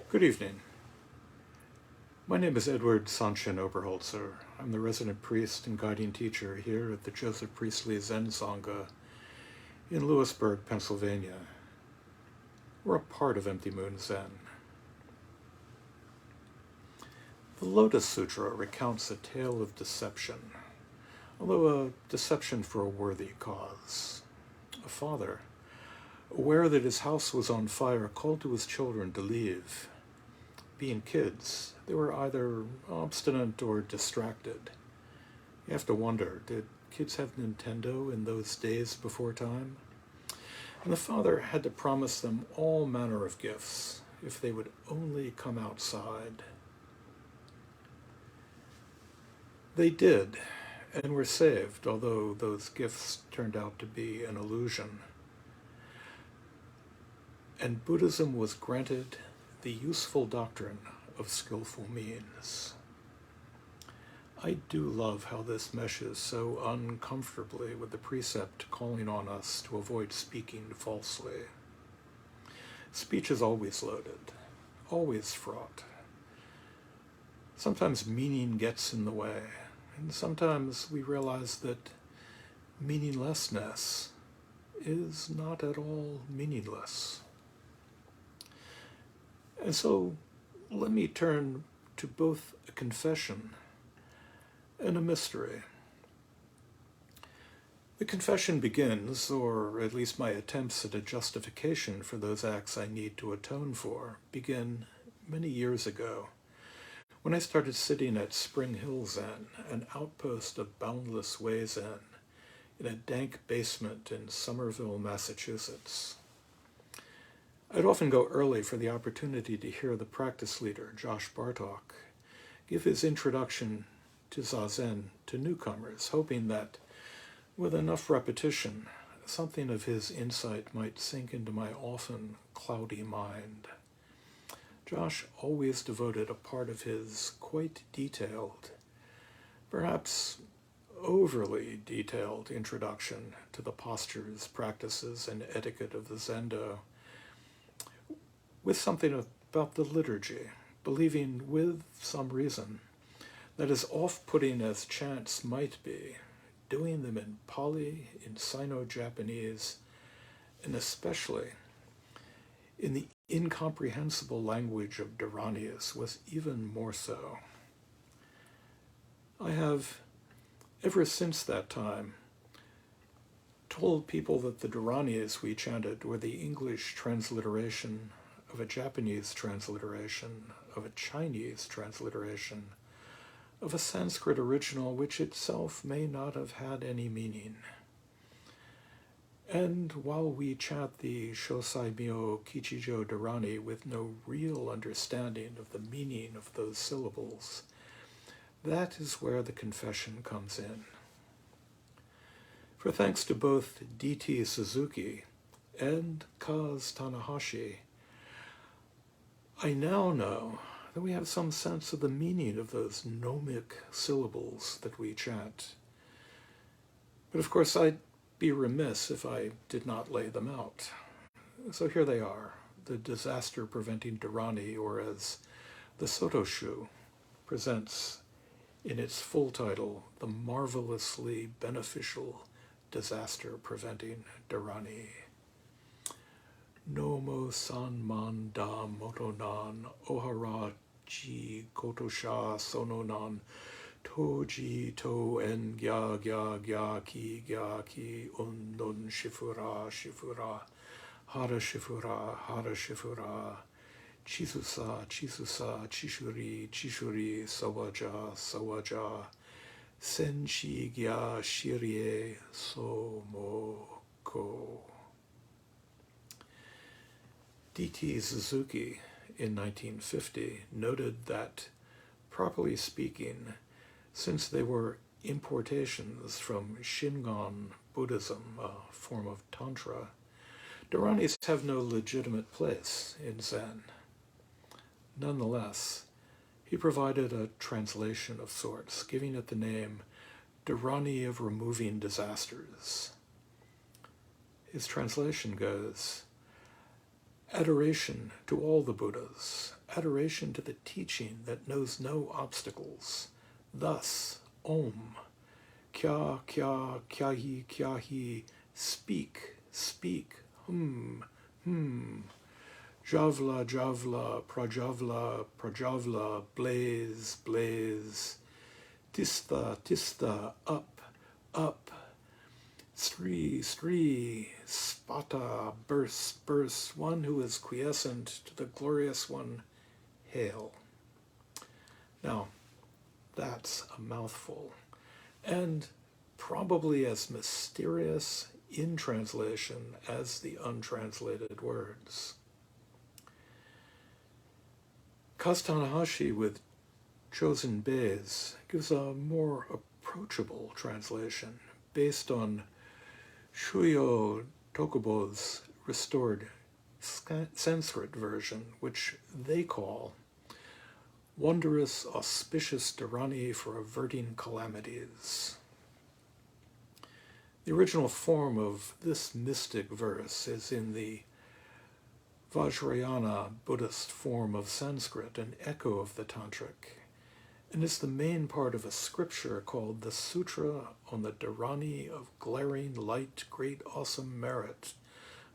Good evening. My name is Edward Sanshin Oberholtzer. I'm the resident priest and guiding teacher here at the Joseph Priestley Zen Sangha in Lewisburg, Pennsylvania. We're a part of Empty Moon Zen. The Lotus Sutra recounts a tale of deception, although a deception for a worthy cause. A father, aware that his house was on fire, called to his children to leave. Being kids, they were either obstinate or distracted. You have to wonder, did kids have Nintendo in those days before time? And the father had to promise them all manner of gifts if they would only come outside. They did, and were saved, although those gifts turned out to be an illusion. And Buddhism was granted the useful doctrine of skillful means. I do love how this meshes so uncomfortably with the precept calling on us to avoid speaking falsely. Speech is always loaded, always fraught. Sometimes meaning gets in the way, and sometimes we realize that meaninglessness is not at all meaningless. And so let me turn to both a confession and a mystery. The confession begins, or at least my attempts at a justification for those acts I need to atone for, begin many years ago, when I started sitting at Spring Hill Zen, an outpost of Boundless Way Zen, in a dank basement in Somerville, Massachusetts. I'd often go early for the opportunity to hear the practice leader, Josh Bartok, give his introduction to Zazen to newcomers, hoping that, with enough repetition, something of his insight might sink into my often cloudy mind. Josh always devoted a part of his quite detailed, perhaps overly detailed introduction to the postures, practices, and etiquette of the Zendo, with something about the liturgy, believing with some reason that as off-putting as chants might be, doing them in Pali, in Sino-Japanese, and especially in the incomprehensible language of Dharanias was even more so. I have, ever since that time, told people that the Dharanias we chanted were the English transliteration of a Japanese transliteration, of a Chinese transliteration, of a Sanskrit original which itself may not have had any meaning. And while we chant the Shosai Myo Kichijo Dharani with no real understanding of the meaning of those syllables, that is where the confession comes in. For thanks to both D.T. Suzuki and Kaz Tanahashi, I now know that we have some sense of the meaning of those gnomic syllables that we chant. But of course, I'd be remiss if I did not lay them out. So here they are, the disaster-preventing Dharani, or as the Sotoshu presents in its full title, the marvelously beneficial disaster-preventing Dharani. Nomo sanman da motonan ohara ji kotosha sononan toji to en gya gya ki undon shifura hara shifura chisusa chishuri sawaja senshi gya shirie somoko. D.T. Suzuki in 1950 noted that, properly speaking, since they were importations from Shingon Buddhism, a form of Tantra, Dharanis have no legitimate place in Zen. Nonetheless, he provided a translation of sorts, giving it the name Dharani of Removing Disasters. His translation goes, Adoration to all the Buddhas, adoration to the teaching that knows no obstacles. Thus, Om, Kya, Kya, Kya hi, speak, speak, hum, Javla, Javla, Prajavla, Prajavla, blaze, blaze, Tista, Tista, up, up, Sri, Sri, Spata, burst, burst, one who is quiescent to the glorious one, hail. Now, that's a mouthful, and probably as mysterious in translation as the untranslated words. Kaz Tanahashi with Chosen Bays gives a more approachable translation based on Shuyo Tokubo's restored Sanskrit version, which they call Wondrous Auspicious Dharani for Averting Calamities. The original form of this mystic verse is in the Vajrayana Buddhist form of Sanskrit, an echo of the Tantric, and is the main part of a scripture called the Sutra on the Dharani of Glaring Light, Great Awesome Merit,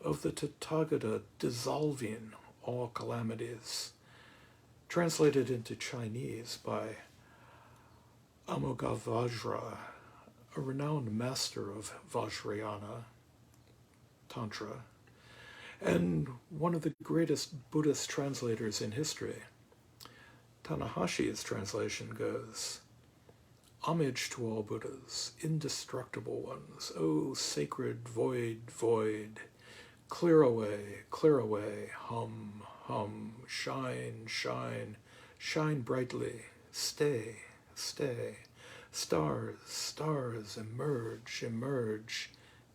of the Tathagata dissolving all calamities, translated into Chinese by Amoghavajra, a renowned master of Vajrayana Tantra, and one of the greatest Buddhist translators in history. Tanahashi's translation goes, Homage to all Buddhas, indestructible ones, O sacred void, void, clear away, hum, hum, shine, shine, shine brightly, stay, stay, stars, stars, emerge, emerge,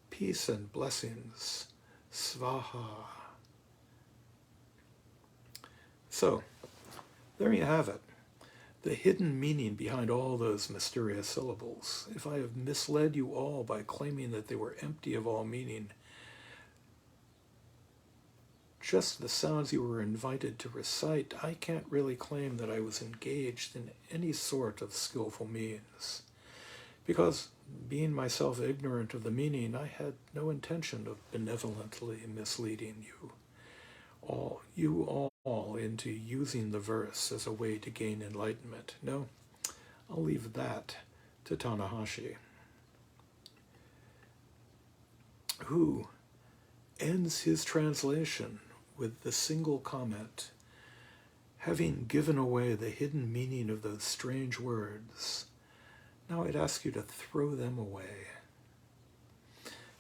peace and blessings, svaha. So, there you have it, the hidden meaning behind all those mysterious syllables. If I have misled you all by claiming that they were empty of all meaning, just the sounds you were invited to recite, I can't really claim that I was engaged in any sort of skillful means, because, being myself ignorant of the meaning, I had no intention of benevolently misleading you all into using the verse as a way to gain enlightenment. No, I'll leave that to Tanahashi, who ends his translation with the single comment, having given away the hidden meaning of those strange words, now I'd ask you to throw them away.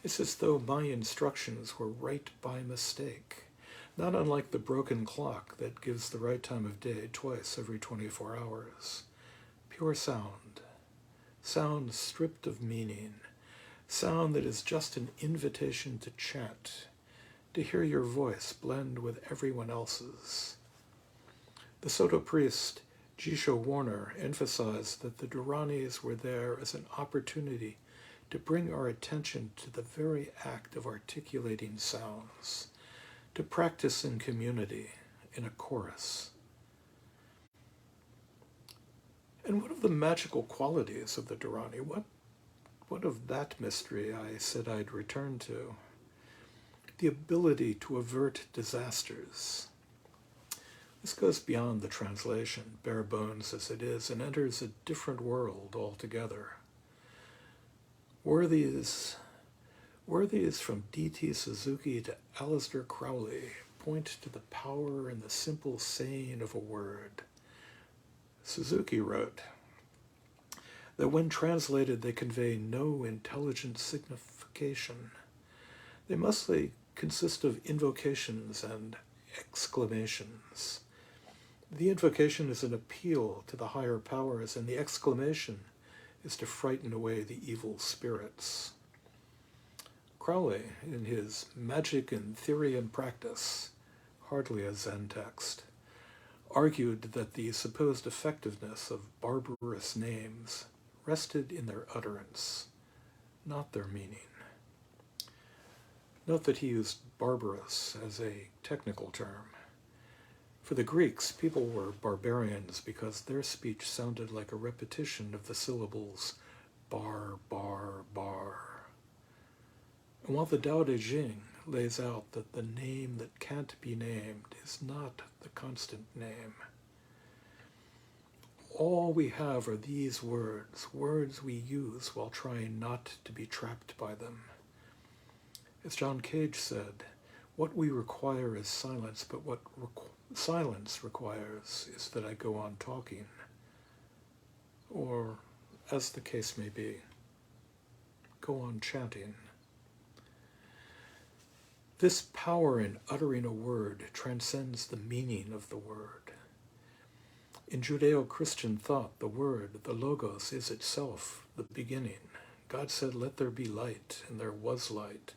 It's as though my instructions were right by mistake, not unlike the broken clock that gives the right time of day twice every 24 hours. Pure sound, sound stripped of meaning, sound that is just an invitation to chant, to hear your voice blend with everyone else's. The Soto priest, Jisho Warner, emphasized that the Dharanis were there as an opportunity to bring our attention to the very act of articulating sounds, to practice in community, in a chorus. And what of the magical qualities of the Dharani? What of that mystery I said I'd return to? The ability to avert disasters. This goes beyond the translation, bare bones as it is, and enters a different world altogether. Worthies from D.T. Suzuki to Aleister Crowley point to the power in the simple saying of a word. Suzuki wrote that when translated they convey no intelligent signification. They mostly consist of invocations and exclamations. The invocation is an appeal to the higher powers, and the exclamation is to frighten away the evil spirits. Crowley, in his Magic in Theory and Practice, hardly a Zen text, argued that the supposed effectiveness of barbarous names rested in their utterance, not their meaning. Note that he used barbarous as a technical term. For the Greeks, people were barbarians because their speech sounded like a repetition of the syllables bar, bar, bar. And while the Tao Te Ching lays out that the name that can't be named is not the constant name, all we have are these words, words we use while trying not to be trapped by them. As John Cage said, what we require is silence, but what silence requires is that I go on talking. Or, as the case may be, go on chanting. This power in uttering a word transcends the meaning of the word. In Judeo-Christian thought, the word, the logos, is itself the beginning. God said, "Let there be light," and there was light.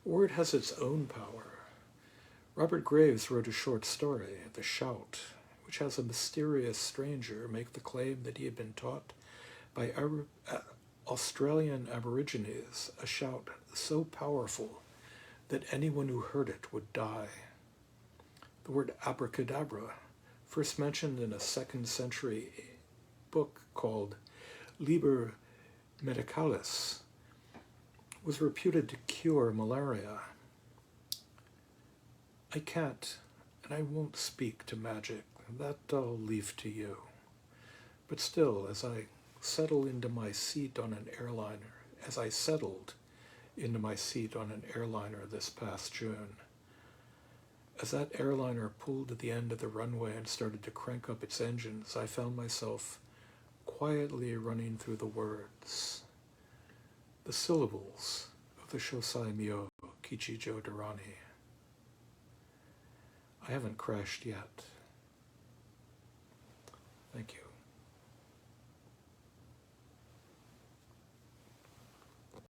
A word has its own power. Robert Graves wrote a short story, The Shout, which has a mysterious stranger make the claim that he had been taught by Australian Aborigines a shout so powerful that anyone who heard it would die. The word abracadabra, first mentioned in a 2nd century book called Liber Medicalis, was reputed to cure malaria. I can't and I won't speak to magic. That I'll leave to you. But still, as I settled into my seat on an airliner this past June, as that airliner pulled at the end of the runway and started to crank up its engines, I found myself quietly running through the words, the syllables of the Shosai Myo Kichijo Dharani. I haven't crashed yet. Thank you.